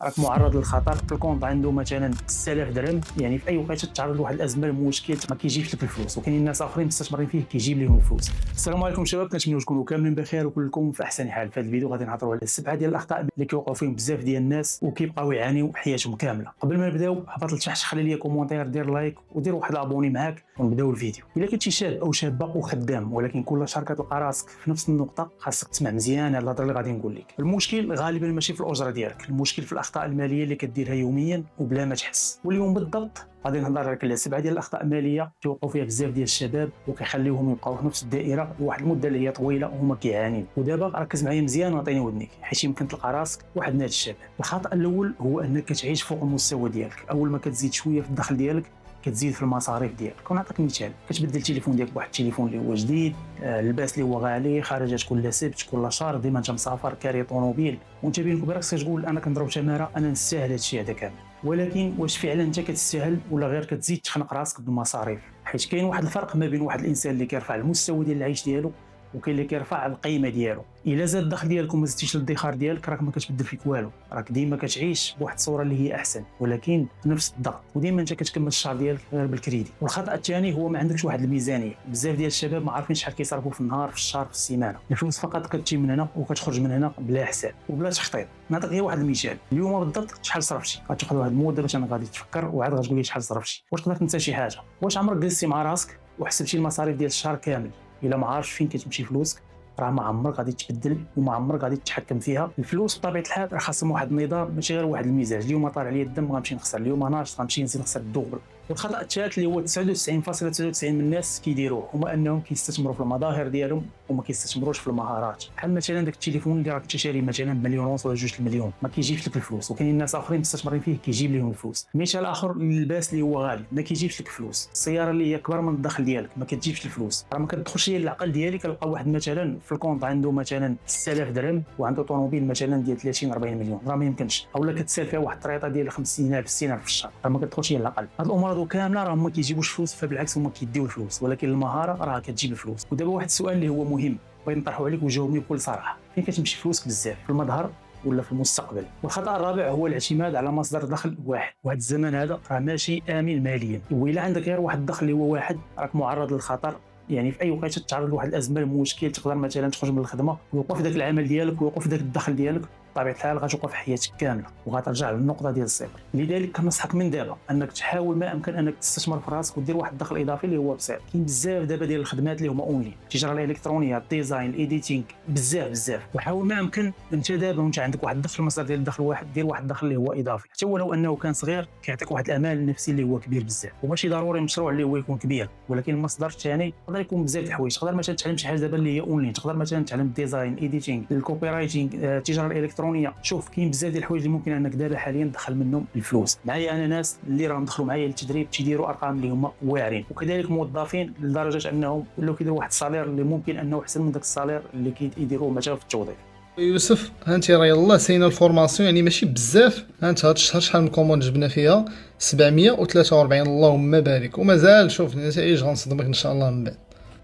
راك معرض للخطر في الكونط عنده مثلا 6000 درهم، يعني في اي وقت تتعرض لواحد الازمه المشكل ما كيجيش لك الفلوس، وكاينين ناس اخرين مستثمرين فيه كيجيب لهم الفلوس. السلام عليكم شباب، كنتمنوا تكونوا كاملين بخير وكلكم في احسن حال. في هذا الفيديو غادي نهضروا على 7 ديال الاخطاء اللي كيوقعوا فيهم بزاف ديال الناس وكيبقاو يعانيو حياتهم كامله. قبل ما نبداو هبط لتحت، خلي لي كومونتير، دير لايك ودير واحد لابوني معاك ونبداو الفيديو. الا كنتي شاب او شابه وخدام ولكن كل شهر كتلقى راسك في نفس النقطه، خاصك تسمع مزيان هاد الهضره اللي غادي نقول لك. المشكل غالبا ماشي في الاجره ديالك، المشكل في الاخطاء الماليه اللي كديرها يوميا وبلا ما تحس. واليوم بالضبط غادي نهضر لك على 7 ديال الاخطاء الماليه توقعوا فيها بزاف ديال الشباب وكيخليوهم يبقاو في نفس الدائره لواحد المده اللي هي طويله وهما كيعانيو. ودابا ركز معايا مزيان وعطيني ودنيك، حيت يمكن تلقى راسك واحد من هاد الشباب. الخطا الاول هو انك كتعيش فوق المستوى ديالك. اول ما كتزيد شويه في الدخل ديالك كتزيد في المصاريف ديالك. ونعطيك مثال، كتبدل التليفون ديالك بواحد التليفون اللي هو جديد، اللباس اللي هو غالي، خارجات كل سبت كل شهر، ديما انت مسافر كاري طوموبيل، وانت بينك وبين راسك تقول انا كنضرب تماره، انا نستاهل هذا الشيء هذا كامل. ولكن واش فعلا انت كتستاهل ولا غير كتزيد تخنق راسك بالمصاريف؟ حيت كاين واحد الفرق ما بين واحد الانسان اللي كيرفع المستوى ديال العيش ديالو وكاين اللي كيرفع القيمه ديالو. الا زاد الدخل ديالك وما زدتيش الادخار ديالك، راك ما كتبدل فيك والو، راك ديما كتعيش بواحد الصوره اللي هي احسن ولكن نفس الضغط، وديما انت كتكمل الشهر ديالك غير بالكريدي. والخطا الثاني هو ما عندكش واحد الميزانيه. بزاف ديال الشباب ما عارفين شحال كيصرفوا في النهار، في الشهر، في السيمانه. الفلوس فقط كتجي من هنا وكتخرج من هنا بلا حساب وبلا تخطيط. نعطيك غير واحد المثال، اليوم بالضبط شحال صرفتي؟ غتاخذ واحد المده باش انا غادي تفكر وعاد غتقول لي شحال صرفتي. واش تقدر تنسى شي حاجه؟ واش عمرك جلستي مع راسك وحسبتي المصاريف ديال الشهر كامل؟ الا ما عارفش فين كتمشي فلوسك، راه ما عمرك غادي تبدل وما عمرك غادي تتحكم فيها. الفلوس بطبيعه الحال راه خاصهم واحد النظام، ماشي غير واحد المزاج. اليوم طالع عليا الدم غنمشي نخسر، اليوم ناشط غنمشي نزيد نخسر الدوبل. والخطا الثالث اللي هو 99.99% من الناس كيديروه هما انهم كيستثمروا في المظاهر ديالهم وما كيستثمروش في المهارات. بحال مثلا داك التليفون اللي راك شاري مثلا بمليون ونص ولا 2 المليون ما كيجيبش لك الفلوس، وكاينين ناس اخرين مستثمرين فيه كيجيب لهم الفلوس. مثال اخر، اللباس اللي هو غالي ما كيجيبش لك الفلوس، السياره اللي هي اكبر من الدخل ديالك ما كتجيبش الفلوس. راه ما كتدخلش ليا العقل ديالي كنلقى واحد مثلا في الكونط عنده مثلا 6000 درهم وعنده طوموبيل مثلا ديال 30 40 مليون، راه ما يمكنش. اولا كتسال فيها واحد الطريطه ديال 50000 60000 في الشهر، راه ما كتدخلش ليا العقل. هاد الامور هادو كامله راه ما كيجيبوش فلوس، فبالعكس هما كيديو الفلوس، ولكن المهاره راه كتجيب الفلوس. ودابا واحد السؤال اللي هو مهم بغيت نطرحه عليك وجاوبني بكل صراحه، فين كتمشي فلوسك بزاف، في المظهر ولا في المستقبل؟ والخطا الرابع هو الاعتماد على مصدر دخل واحد. وهذا الزمن هذا راه ماشي امن ماليا، والا عندك غير واحد الدخل اللي هو واحد راك معرض للخطر. يعني في اي وقت تتعرض لواحد الازمه المشكل، تقدر مثلا تخرج من الخدمه ويوقف داك العمل ديالك ويوقف داك الدخل ديالك، بطبيعه الحال غتوقف حياتك كامله وغترجع للنقطه ديال الصفر. لذلك كنصحك من دابا انك تحاول ما امكن انك تستثمر في راسك ودير واحد الدخل اضافي اللي هو بسيط. كاين بزاف دابا ديال الخدمات اللي هما اونلاين، التجاره الالكترونيه، الديزاين، الايديتينغ، بزاف. وحاول ما امكن انت دابا وانت عندك واحد الدخل، مصدر ديال الدخل واحد، دير واحد الدخل اللي هو اضافي، حتى ولو انه كان صغير كيعطيك واحد الامان النفسي اللي هو كبير بزاف. وماشي ضروري المشروع اللي هو يكون كبير، ولكن المصدر الثاني يقدر يكون بزاف د الحوايج. تقدر مثلا تعلم شي حاجه دابا اللي هي اونلاين، تقدر مثلا تعلم الديزاين، الايديتينغ، الكوبي رايتينغ، التجاره الالكترونيه. شوف كاين بزاف ديال الحوايج اللي ممكن انك دابا حاليا تدخل منهم الفلوس. معايا انا ناس اللي راهم دخلوا معايا للتدريب تيديروا ارقام اللي هما واعرين، وكذلك موظفين لدرجه انهم ولاو كيديروا واحد الصالير اللي ممكن انه احسن من داك الصالير اللي كيديروه مثلا في التوظيف. يوسف هانتي راه يلاه سينا الفورماسيون، يعني ماشي بزاف. هانت هاد الشهر شحال من كوموند جبنا فيها 743، اللهم بارك. ومازال شوف النتائج غنصدمك ان شاء الله من بعد.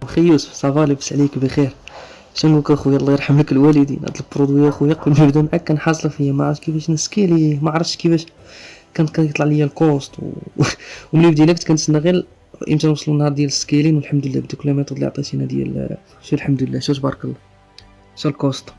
اخي يوسف صافا لاباس عليك بخير؟ شنوك اخويا، الله يرحم لك الوالدين. هاد البرودوي اخويا قبل ما نبدا معاك كان حاصله فيا، ما عرفت كيفاش نسكيلي، ما عرفتش كيفاش كان كيطلع ليا الكوست وملي بدينا كنت كنتسنى غير امتى نوصلوا النهار ديال السكيلين، والحمد لله بديك لا ميثود اللي عطيتينا ديال شو الحمد لله شو تبارك الله شو الكوست.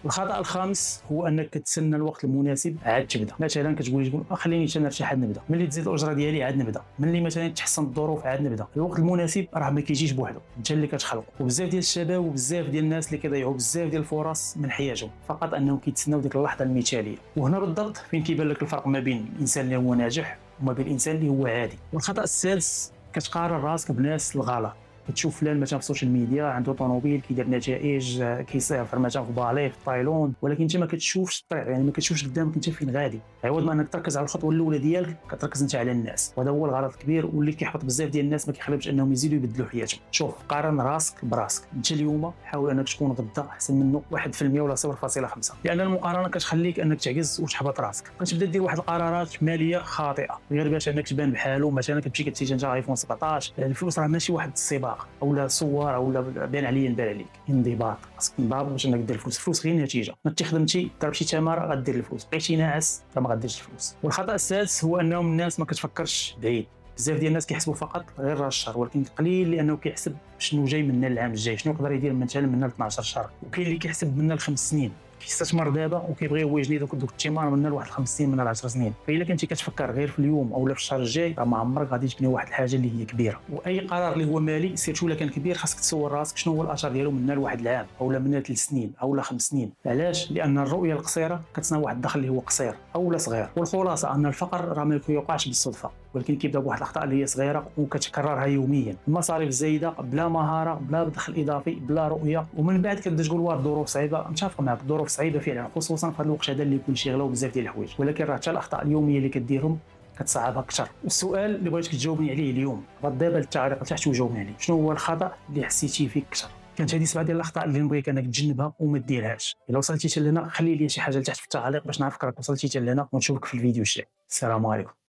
الخطا الخامس هو انك كتسنى الوقت المناسب عاد تبدا. مثلا كتقول خليني نرتاح عاد نبدا، ملي تزيد الاجره ديالي عاد نبدا، ملي مثلا تحسن الظروف عاد نبدا. الوقت المناسب راه ما كيجيش بوحدو، انت اللي كتخلقه. وبزاف ديال الشباب وبزاف ديال الناس اللي كيضيعوا بزاف ديال الفرص من حياتهم فقط انهم كيتسناو ديك اللحظه المثاليه. وهنا بالضبط فين كيبان لك الفرق ما بين الانسان اللي هو ناجح وما بين الانسان اللي هو عادي. والخطا السادس، كتقارن راسك بناس الغلط. كتشوف فلان مثلا في السوشيال ميديا عنده طوموبيل، كيدير نتائج، كيسافر مثلا في بالي في تايلاند، ولكن انت ما كتشوفش الطريق، يعني ما كتشوفش قدامك انت فين غادي. عوض ما انك تركز على الخطوه الاولى ديالك كتركز انت على الناس، وهذا هو الغلط الكبير واللي كيحبط بزاف ديال الناس، ما كيخليهمش انهم يزيدوا يبدلوا حياتهم. شوف قارن راسك براسك. انت اليوم حاول انك تكون غدا احسن منه 1% ولا 0.5، لان المقارنه كتخليك انك تعجز وتحبط راسك. كتبدا دير واحد القرارات ماليه خاطئه غير باش انك تبان بحالو. مثلا كتمشي كتشري انت ايفون 17، الفلوس راه ماشي واحد الصباح اتفاق اولا صور اولا بان عليا نبان عليك. انضباط، خاصك تنضبط باش انك دير الفلوس. الفلوس غير نتيجه، ما تخدمتي ضرب شي تماره غدير الفلوس، بقيتي ناعس راه ما غديرش الفلوس. والخطا السادس هو انهم الناس ما كتفكرش بعيد. بزاف ديال الناس كيحسبوا فقط غير راس الشهر، ولكن قليل لانه كيحسب شنو جاي من العام الجاي، شنو يقدر يدير مثلا من 12 شهر. وكاين اللي كيحسب من 5 سنين، كيستثمر دابا وكيبغي هو يجني دوك الثمار من واحد 5 سنين من 10 سنين. فإلا كنتي كتفكر غير في اليوم اولا في الشهر الجاي راه ما عمرك غادي تبني واحد الحاجه اللي هي كبيره. واي قرار اللي هو مالي سيرتو الا كان كبير خاصك تسول راسك شنو هو الاثر ديالو من واحد العام اولا من 3 سنين اولا 5 سنين. علاش؟ لان الرؤيه القصيره كتصنع واحد الدخل اللي هو قصير اولا صغير. والخلاصه ان الفقر راه ما كيوقعش بالصدفه، ولكن كيبدا بواحد الاخطاء اللي هي صغيره وكتكررها يوميا. المصاريف الزايده بلا مهاره بلا دخل اضافي بلا رؤيه، ومن بعد كتبدا تقول واه الظروف صعيبه. متفق معك، الظروف صعيبه فعلا، خصوصا في هذا الوقت هذا اللي يكون شي غلاو بزاف ديال الحوايج، ولكن راه حتى الاخطاء اليوميه اللي كديرهم كتصعبها اكثر. والسؤال اللي بغيتك تجاوبني عليه اليوم غد دابا التعليق تحت وجاوبني عليه، شنو هو الخطا اللي حسيتي فيه اكثر؟ كانت هذه 7 ديال الاخطاء اللي نبغيك انك تجنبها وما ديرهاش. الا وصلتي حتى لهنا خلي لي شي حاجه لتحت في التعليق باش نعرفك راك وصلتي حتى لهنا، ونشوفك في الفيديو الجاي. السلام عليكم.